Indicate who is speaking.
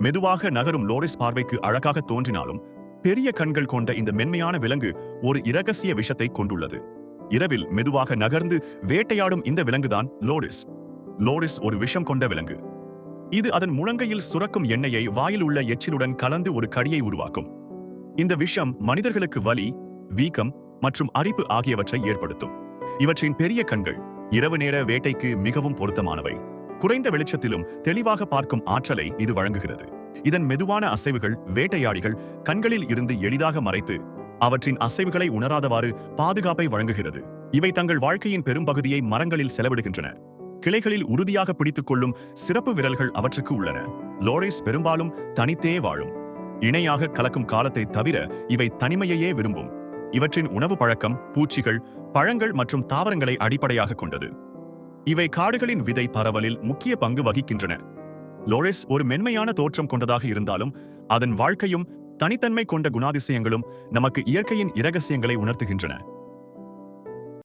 Speaker 1: மெதுவாக நகரும் லோரிஸ் பார்வைக்கு அழகாக தோன்றினாலும் பெரிய கண்கள் கொண்ட இந்த மென்மையான விலங்கு ஒரு இரகசிய விஷத்தை கொண்டுள்ளது. இரவில் மெதுவாக நகர்ந்து வேட்டையாடும் இந்த விலங்குதான் லோரிஸ். லோரிஸ் ஒரு விஷம் கொண்ட விலங்கு. இது அதன் முழங்கையில் சுரக்கும் எண்ணெயை வாயில் உள்ள எச்சிலுடன் கலந்து ஒரு கடியை உருவாக்கும். இந்த விஷம் மனிதர்களுக்கு வலி, வீக்கம் மற்றும் அரிப்பு ஆகியவற்றை ஏற்படுத்தும். இவற்றின் பெரிய கண்கள் இரவு நேர வேட்டைக்கு மிகவும் பொருத்தமானவை. குறைந்த வெளிச்சத்திலும் தெளிவாக பார்க்கும் ஆற்றலை இது வழங்குகிறது. இதன் மெதுவான அசைவுகள் வேட்டையாடிகள் கண்களில் இருந்து எளிதாக மறைத்து அவற்றின் அசைவுகளை உணராதவாறு பாதுகாப்பை வழங்குகிறது. இவை தங்கள் வாழ்க்கையின் பெரும்பகுதியை மரங்களில் செலவிடுகின்றன. கிளைகளில் உறுதியாக பிடித்துக் கொள்ளும் சிறப்பு விரல்கள் அவற்றுக்கு உள்ளன. லோரிஸ் பெரும்பாலும் தனித்தே வாழும். இணையாக கலக்கும் காலத்தை தவிர இவை தனிமையையே விரும்பும். இவற்றின் உணவு பழக்கம் பூச்சிகள், பழங்கள் மற்றும் தாவரங்களை அடிப்படையாக கொண்டது. இவை காடுகளின் விதை பரவலில் முக்கிய பங்கு வகிக்கின்றன. லோரிஸ் ஒரு மென்மையான தோற்றம் கொண்டதாக இருந்தாலும் அதன் வாழ்க்கையும் தனித்தன்மை கொண்ட குணாதிசயங்களும் நமக்கு இயற்கையின் இரகசியங்களை உணர்த்துகின்றன.